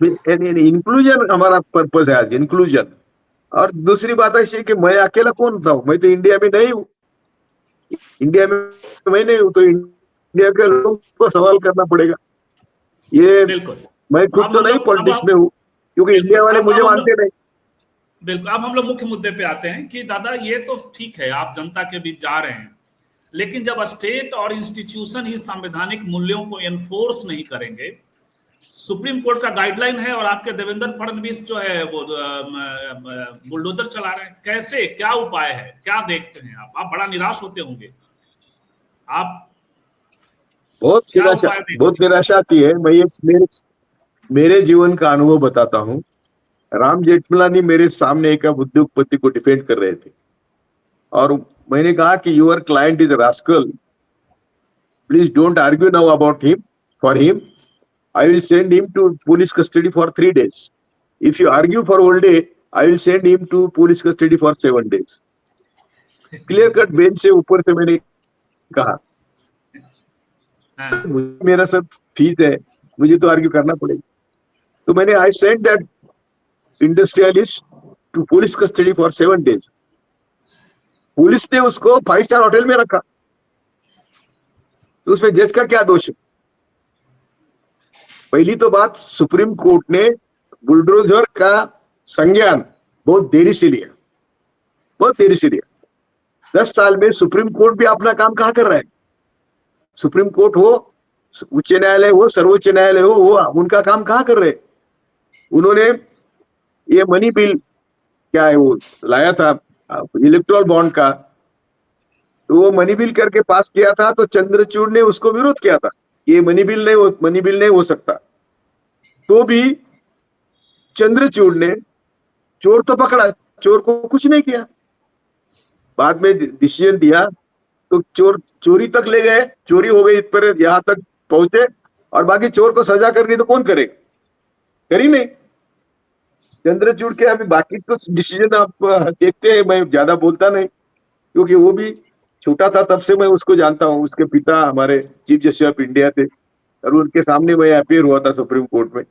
Speaker 3: इंक्लूजन हमारा पर्पस है आज, इंक्लूजन। और दूसरी बात ऐसी है कि मैं अकेला कौन था? मैं तो इंडिया में नहीं हूँ। इंडिया में मैं नहीं हूँ, तो इंडिया के लोगों को सवाल करना पड़ेगा। ये मैं खुद तो नहीं पॉलिटिक्स में हूँ, क्योंकि इंडिया वाले मुझे मानते नहीं।
Speaker 1: बिल्कुल। अब हम लोग मुख्य मुद्दे पे आते हैं कि दादा ये तो ठीक है, आप जनता के बीच जा रहे हैं, लेकिन जब स्टेट और इंस्टीट्यूशन ही संवैधानिक मूल्यों को एनफोर्स नहीं करेंगे, सुप्रीम कोर्ट का गाइडलाइन है और आपके देवेंद्र फडणवीस जो है वो बुलडोजर चला रहे हैं, कैसे, क्या उपाय है, क्या देखते हैं आप? बड़ा निराश होते होंगे आप।
Speaker 3: बहुत निराशा आती है। मैं मेरे जीवन का अनुभव बताता हूँ। राम जेठमलानी मेरे सामने एक उद्योगपति को डिफेंड कर रहे थे, और मैंने कहा कि your client is rascal, please don't argue now about him, for him I will send him to police custody for 3 days. If you argue for whole day, I will send him to police custody for 7 days. Clear cut bench से ऊपर से मैंने कहा, मेरा सब fees है, मुझे तो आर्ग्यू करना पड़ेगा। तो मैंने I sent that industrialist to police custody for 7 days. Police ने उसको 5 स्टार होटल में रखा, तो उसमें जज का क्या दोष है? पहली तो बात, सुप्रीम कोर्ट ने बुलडोजर का संज्ञान बहुत देरी से लिया, बहुत देरी से लिया। 10 साल में सुप्रीम कोर्ट भी अपना काम कहाँ कर रहा है? सुप्रीम कोर्ट हो, उच्च न्यायालय हो, सर्वोच्च न्यायालय हो, वो उनका काम कहाँ कर रहे? उन्होंने ये मनी बिल क्या है वो लाया था, इलेक्ट्रल बॉन्ड का, तो वो मनी बिल करके पास किया था, तो चंद्रचूड़ ने उसको विरोध किया था, ये मनी बिल नहीं हो सकता। तो भी चंद्रचूड़ ने चोर तो पकड़ा, चोर को कुछ नहीं किया। बाद में डिसीजन दिया तो चोरी तक ले गए, चोरी हो गई, पर यहां तक पहुंचे, और बाकी चोर को सजा करनी तो कौन करेगा? करी नहीं चंद्रचूड़ के। अभी बाकी तो डिसीजन आप देखते हैं, मैं ज्यादा बोलता नहीं, क्योंकि वो भी छोटा था तब से मैं उसको जानता हूँ। उसके पिता हमारे चीफ जस्टिस ऑफ इंडिया थे, और उनके सामने मैं अपीयर हुआ था सुप्रीम कोर्ट में।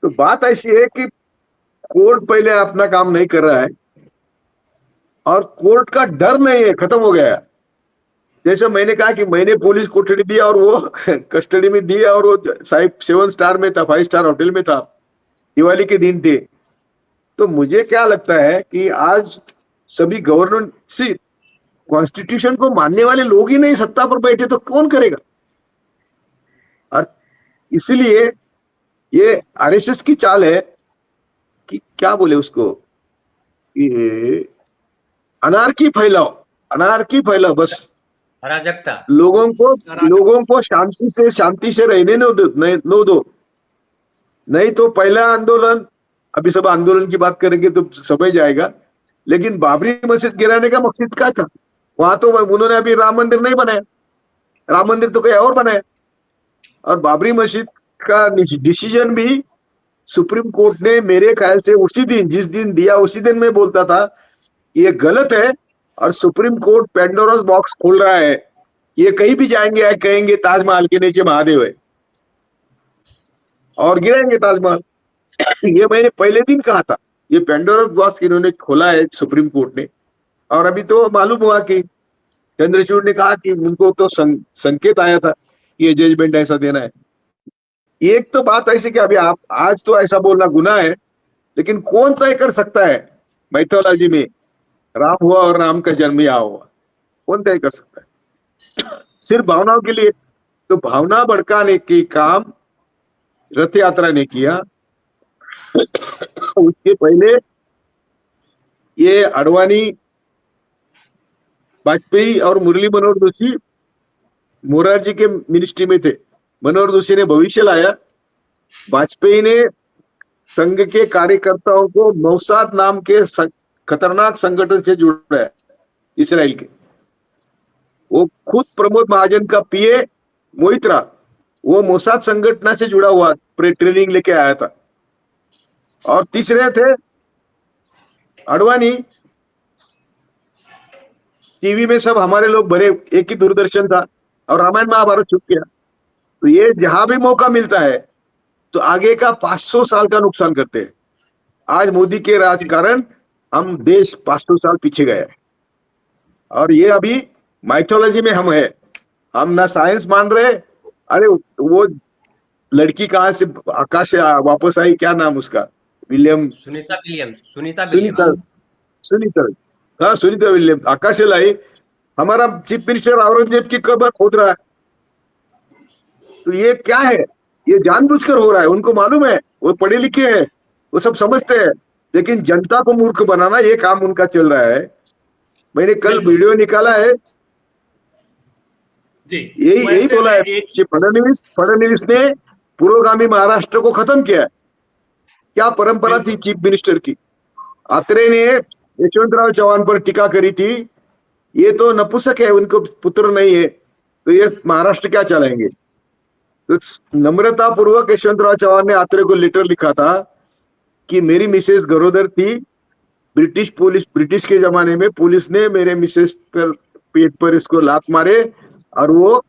Speaker 3: तो बात ऐसी है कि कोर्ट पहले अपना काम नहीं कर रहा है, और कोर्ट का डर नहीं है, खत्म हो गया। जैसे मैंने कहा कि मैंने पुलिस कोठड़ी दिया और वो कस्टडी में दिया, और वो 7 स्टार में था, 5 स्टार होटल में था, दिवाली के दिन थे। तो मुझे क्या लगता है कि आज सभी गवर्नमेंट से कॉन्स्टिट्यूशन को मानने वाले लोग ही नहीं सत्ता पर बैठे, तो कौन करेगा? और इसलिए ये आरएसएस की चाल है कि क्या बोले उसको, ये अनार्की फैलाओ बस,
Speaker 2: अराजकता।
Speaker 3: लोगों को शांति से रहने न दो। नहीं तो पहला आंदोलन, अभी सब आंदोलन की बात करेंगे तो समझ जाएगा, लेकिन बाबरी मस्जिद गिराने का मकसद क्या था? वहां तो उन्होंने अभी राम मंदिर नहीं बनाया, राम मंदिर तो कहीं और बनाया, और बाबरी मस्जिद का डिसीजन भी सुप्रीम कोर्ट ने मेरे ख्याल से उसी दिन, जिस दिन दिया उसी दिन मैं बोलता था ये गलत है, और सुप्रीम कोर्ट पेंडोरास बॉक्स खोल रहा है। ये कहीं भी जाएंगे कहेंगे ताजमहल के नीचे महादेव है और गिराएंगे ताजमहल। ये मैंने पहले दिन कहा था, ये पेंडोरास बॉक्स इन्होंने खोला है सुप्रीम कोर्ट ने। और अभी तो मालूम हुआ कि चंद्रचूड़ ने कहा कि उनको तो संकेत आया था कि ये जजमेंट ऐसा देना है। एक तो बात ऐसी कि अभी आप आज तो ऐसा बोलना गुनाह है, लेकिन कौन तय कर सकता है माइथोलॉजी में राम हुआ और राम का जन्म यहाँ हुआ? कौन तय कर सकता है? सिर्फ भावनाओं के लिए। तो भावना भड़काने के काम रथ यात्रा ने किया। उसके पहले ये अडवाणी, वाजपेयी और मुरली मनोहर जोशी मोरारजी के मिनिस्ट्री में थे। मनोहर जोशी ने भविष्य लाया, वाजपेयी ने संघ के कार्यकर्ताओं को मौसाद नाम के खतरनाक संगठन से जोड़ा है, इसराइल के। वो खुद प्रमोद महाजन का पीए मोहित्रा, वो मोसाद संगठन से जुड़ा हुआ ट्रेनिंग लेके आया था। और तीसरे थे अडवाणी। टीवी में सब हमारे लोग भरे, एक ही दूरदर्शन था और रामायण महाभारत छुप गया। तो ये जहां भी मौका मिलता है तो आगे का 500 साल का नुकसान करते हैं। आज मोदी के राजकारण हम देश 500 साल पीछे गए हैं। और ये अभी माइथोलॉजी में हम है, हम ना साइंस मान रहे। अरे वो लड़की कहां से आकाश से वापस आई, क्या नाम उसका?
Speaker 2: सुनीता
Speaker 3: सुनीता विलियम्स आकाश से लाई। हमारा चीफ मिनिस्टर औरंगजेब की कब्र खोद रहा है। तो ये क्या है? ये जानबूझकर हो रहा है। उनको मालूम है, वो पढ़े लिखे हैं, वो सब समझते हैं, लेकिन जनता को मूर्ख बनाना ये काम उनका चल रहा है। मैंने कल वीडियो निकाला है, यही बोला है कि फडणवीस ने पुरोगामी महाराष्ट्र को खत्म किया। क्या परंपरा थी चीफ मिनिस्टर की? आत्रे ने यशवंतराव चौहान पर टीका करी थी, ये तो नपुंसक है, उनको पुत्र नहीं है, तो ये महाराष्ट्र क्या चलाएंगे? तो नम्रता पूर्वक यशवंतराव चौहान ने आत्रे को लेटर लिखा था कि मेरी मिसेस गरोदर थी, ब्रिटिश के जमाने में पुलिस ने मेरे मिसेस पर पेट पर इसको लात मारे और वो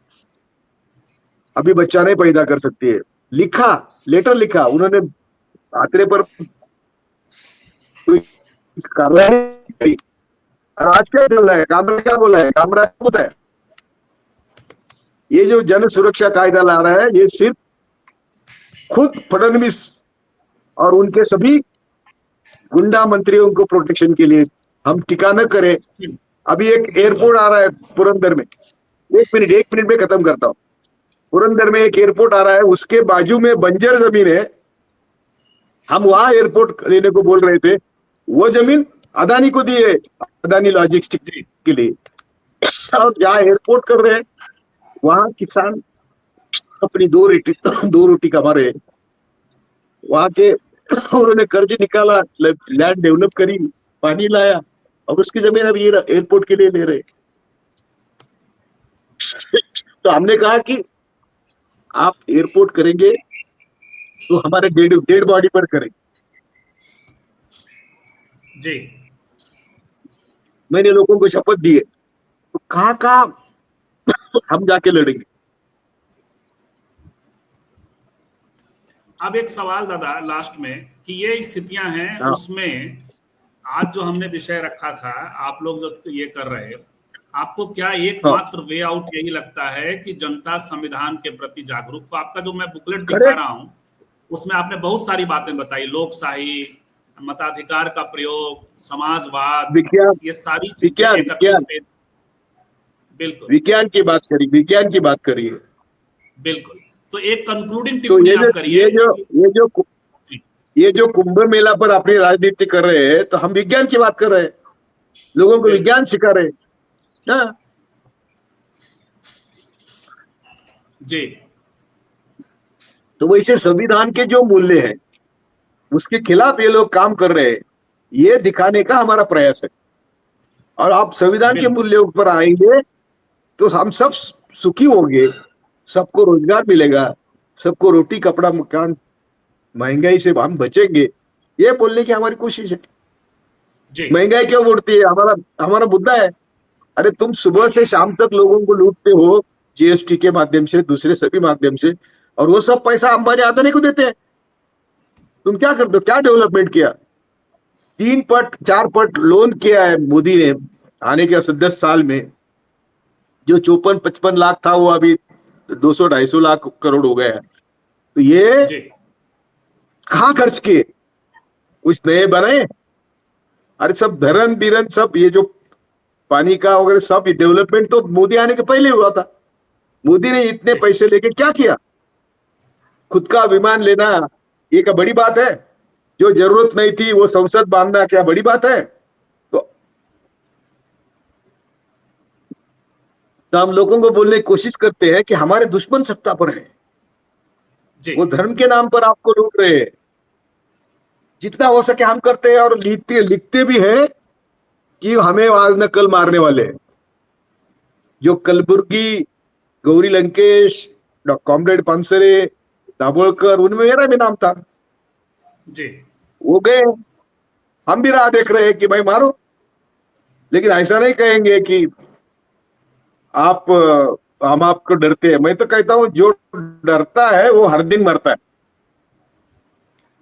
Speaker 3: अभी बच्चा नहीं पैदा कर सकती है। लिखा, लेटर लिखा उन्होंने आत्रे पर। कार्रवाई आज क्या चल रहा है? कामरा क्या बोला है? कामरा होता है ये जो जन सुरक्षा कायदा ला रहा है, ये सिर्फ खुद फडणवीस और उनके सभी गुंडा मंत्रियों को प्रोटेक्शन के लिए। हम टिका न करें। अभी एक एयरपोर्ट आ रहा है पुरंदर में, एक मिनट में खत्म करता हूं। पुरंदर में एक एयरपोर्ट आ रहा है, उसके बाजू में बंजर जमीन है। हम वहां एयरपोर्ट लेने को बोल रहे थे, वो जमीन अदानी को दी है, अदानी लॉजिस्टिक्स के लिए। और जहां एयरपोर्ट कर रहे हैं वहां किसान अपनी दो रोटी कमा रहे हैं। वहां के उन्होंने कर्ज निकाला, लैंड डेवलप करी, पानी लाया और उसकी जमीन अब ये एयरपोर्ट के लिए ले रहे। तो हमने कहा कि आप एयरपोर्ट करेंगे तो हमारे डेड बॉडी पर करें
Speaker 1: जी।
Speaker 3: मैंने लोगों को शपथ दी है, तो कहाँ हम जाके लड़ेंगे।
Speaker 1: अब एक सवाल दादा लास्ट में कि ये स्थितियां हैं, उसमें आज जो हमने विषय रखा था, आप लोग जो ये कर रहे हैं, आपको क्या एकमात्र वे आउट यही लगता है कि जनता संविधान के प्रति जागरूक हो? आपका जो मैं बुकलेट दिखा रहा हूं उसमें आपने बहुत सारी बातें बताई, लोकशाही, मताधिकार का प्रयोग, समाजवाद, ये सारी चीजें। बिल्कुल,
Speaker 3: विज्ञान की बात करिए।
Speaker 1: बिल्कुल। तो एक कंक्लूडिंग टिप्पणी आप करिए।
Speaker 3: ये जो कुंभ मेला पर अपनी राजनीति कर रहे हैं, तो हम विज्ञान की बात कर रहे हैं, लोगों को विज्ञान सिखा रहे हैं
Speaker 1: जी।
Speaker 3: तो वैसे संविधान के जो मूल्य हैं उसके खिलाफ ये लोग काम कर रहे हैं, ये दिखाने का हमारा प्रयास है। और आप संविधान के मूल्यों पर आएंगे तो हम सब सुखी होंगे, सबको रोजगार मिलेगा, सबको रोटी कपड़ा मकान महंगाई से हम बचेंगे, ये बोलने की हमारी कोशिश है।
Speaker 1: जी
Speaker 3: महंगाई क्यों बढ़ती है, हमारा हमारा मुद्दा है। अरे तुम सुबह से शाम तक लोगों को लूटते हो जीएसटी के माध्यम से, दूसरे सभी माध्यम से, और वो सब पैसा अंबानी अदानी को देते हैं। तुम क्या करते हो, क्या डेवलपमेंट किया? 3 पट 4 पट लोन किया है मोदी ने आने के 10 साल में। जो 54-55 लाख था वो अभी 200-250 लाख करोड़ हो गया है। तो ये
Speaker 1: जी
Speaker 3: कहाँ खर्च किए? कुछ नए बनाए? अरे सब धरन बिरन सब ये जो पानी का वगैरह सब डेवलपमेंट तो मोदी आने के पहले हुआ था। मोदी ने इतने
Speaker 1: जी
Speaker 3: पैसे लेके क्या किया? खुद का विमान लेना ये क्या बड़ी बात है? जो जरूरत नहीं थी वो संसद बांधना क्या बड़ी बात है? तो हम लोगों को बोलने की कोशिश करते हैं कि हमारे दुश्मन सत्ता पर है,
Speaker 1: जी
Speaker 3: वो धर्म के नाम पर आपको लूट रहे हैं। जितना हो सके हम करते हैं, और लिखते लिखते भी हैं कि हमें आज न कल मारने वाले हैं। जो कलबुर्गी, गौरी लंकेश, कॉमरेड पानसरे, दाभोलकर, उनमें मेरा भी नाम था।
Speaker 1: जी
Speaker 3: वो गए, हम भी राह देख रहे हैं कि भाई मारो, लेकिन ऐसा नहीं कहेंगे कि आप हम आपको डरते हैं। मैं तो कहता हूं जो डरता है वो हर दिन मरता है,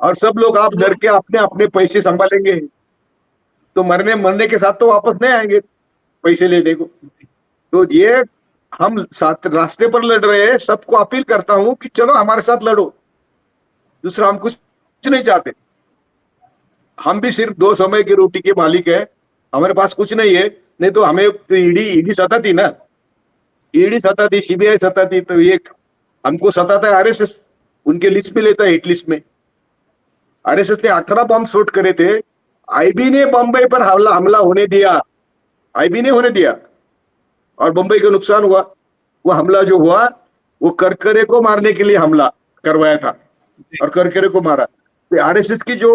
Speaker 3: और सब लोग आप
Speaker 1: तो
Speaker 3: डर के अपने अपने पैसे संभालेंगे तो मरने के साथ तो वापस नहीं आएंगे पैसे लेने को। तो ये हम साथ रास्ते पर लड़ रहे हैं, सबको अपील करता हूं कि चलो हमारे साथ लड़ो। दूसरा हम कुछ नहीं चाहते, हम भी सिर्फ 2 समय की रोटी के मालिक है, हमारे पास कुछ नहीं है। नहीं तो हमें तो ईडी सताती ना, ईडी सताती, सीबीआई सताती, तो ये हमको सताता है आरएसएस, उनके लिस्ट में लेता है, हिट लिस्ट में। आरएसएस ने 18 बॉम्ब शूट करे थे, आईबी ने बम्बई पर हमला होने दिया, आईबी ने होने दिया, और बम्बई को नुकसान हुआ। वो हमला जो हुआ वो करकरे को मारने के लिए हमला करवाया था, और करकरे को मारा। तो आरएसएस की जो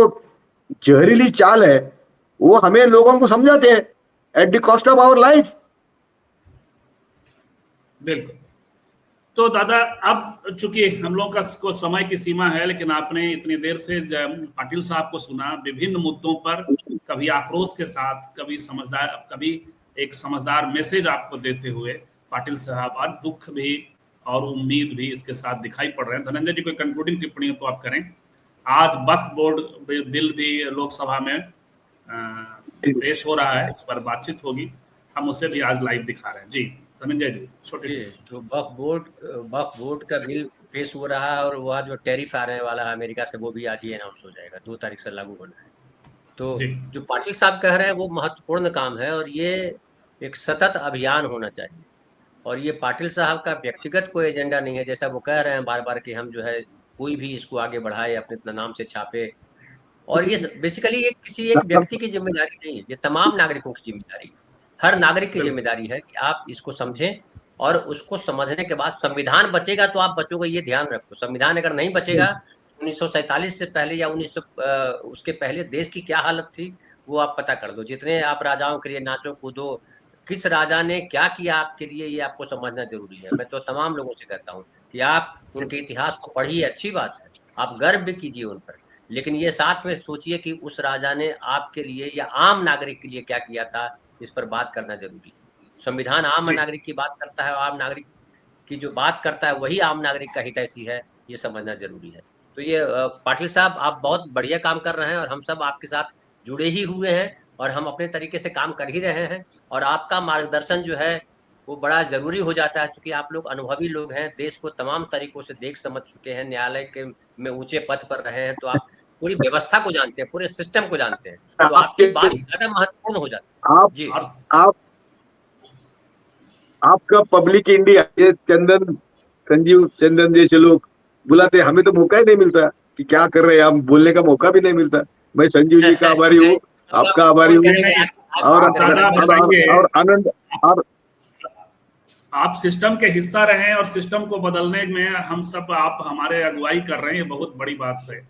Speaker 3: जहरीली चाल है वो हमें लोगों को समझाते हैं at the cost of our life.
Speaker 1: बिल्कुल। तो दादा, अब चूंकि हम लोगों का को समय की सीमा है, लेकिन आपने इतनी देर से पाटिल साहब को सुना विभिन्न मुद्दों पर, कभी आक्रोश के साथ, कभी समझदार, कभी एक समझदार मैसेज आपको देते हुए पाटिल साहब, और दुख भी और उम्मीद भी इसके साथ दिखाई पड़ रहे हैं। धनंजय जी, कोई कंक्लूडिंग टिप्पणी हो तो आप करें। आज वक्फ बोर्ड बिल भी लोकसभा में पेश हो रहा है, उस पर बातचीत होगी, हम उसे भी आज लाइव दिखा रहे हैं। जी धनंजय जी, छोटे
Speaker 2: जी, तो वक्फ बोर्ड का बिल पेश हो रहा है, और वह जो टैरिफ आने वाला है अमेरिका से वो भी आज ही अनाउंस हो जाएगा, 2 तारीख से लागू होना है। तो
Speaker 1: जी
Speaker 2: जो पाटिल साहब कह रहे हैं वो महत्वपूर्ण काम है, और ये एक सतत अभियान होना चाहिए। और ये पाटिल साहब का व्यक्तिगत कोई एजेंडा नहीं है, जैसा वो कह रहे हैं बार बार कि हम जो है कोई भी इसको आगे बढ़ाए, अपने नाम से छापे। और ये बेसिकली ये किसी एक व्यक्ति की जिम्मेदारी नहीं है, ये तमाम नागरिकों की जिम्मेदारी है। हर नागरिक की
Speaker 1: बिल्कुल
Speaker 2: जिम्मेदारी है कि आप इसको समझें, और उसको समझने के बाद संविधान बचेगा तो आप बचोगे, ये ध्यान रखो। संविधान अगर नहीं बचेगा, 1947 से पहले या 1900 उसके पहले देश की क्या हालत थी वो आप पता कर दो। जितने आप राजाओं के लिए नाचो कूदो, किस राजा ने क्या किया आपके लिए, ये आपको समझना जरूरी है। मैं तो तमाम लोगों से कहता हूँ कि आप उनके इतिहास को पढ़िए, अच्छी बात है, आप गर्व भी कीजिए उन पर, लेकिन ये साथ में सोचिए कि उस राजा ने आपके लिए या आम नागरिक के लिए क्या किया था, इस पर बात करना जरूरी है। संविधान आम
Speaker 1: जी
Speaker 2: नागरिक की बात करता है, और आम नागरिक की जो बात करता है वही आम नागरिक का हितैषी है, ये समझना जरूरी है। तो ये पाटिल साहब, आप बहुत बढ़िया काम कर रहे हैं, और हम सब आपके साथ जुड़े ही हुए हैं, और हम अपने तरीके से काम कर ही रहे हैं। और आपका मार्गदर्शन जो है वो बड़ा जरूरी हो जाता है, क्योंकि आप लोग अनुभवी लोग हैं, देश को तमाम तरीकों से देख समझ चुके हैं, न्यायालय के में ऊंचे पद पर रहे हैं, तो आप पूरी व्यवस्था को जानते हैं, पूरे सिस्टम को जानते हैं, तो आपकी
Speaker 3: आपके
Speaker 2: बात ज्यादा महत्वपूर्ण हो जाती
Speaker 3: आप
Speaker 2: है। जी
Speaker 1: और
Speaker 3: आप आपका पब्लिक इंडिया, ये चंदन, संजीव चंदन जैसे लोग बुलाते हैं, हमें तो मौका ही नहीं मिलता कि क्या कर रहे हैं, हम बोलने का मौका भी नहीं मिलता। मैं संजीव जी का आभारी हूँ,
Speaker 2: तो
Speaker 3: आपका
Speaker 2: आप
Speaker 3: आभारी
Speaker 2: फोन
Speaker 3: हूँ,
Speaker 2: करेंगे,
Speaker 1: नहीं,
Speaker 2: आप
Speaker 3: और
Speaker 1: आप दादा बताइए,
Speaker 3: और आनंद, और
Speaker 1: आप सिस्टम के हिस्सा रहे और सिस्टम को बदलने में हम सब, आप हमारे अगुवाई कर रहे हैं, ये बहुत बड़ी बात है।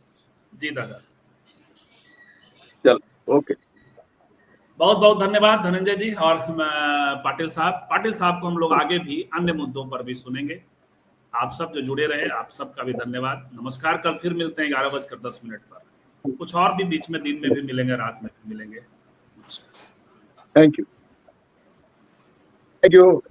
Speaker 1: जी दादा,
Speaker 3: चल ओके।
Speaker 1: बहुत बहुत धन्यवाद धनंजय जी। और पाटिल साहब को हम लोग आगे भी अन्य मुद्दों पर भी सुनेंगे। आप सब जो जुड़े रहे, आप सबका भी धन्यवाद। नमस्कार। कल फिर मिलते हैं 11:10 पर। कुछ और भी बीच में दिन में भी मिलेंगे, रात में भी मिलेंगे।
Speaker 3: Thank you.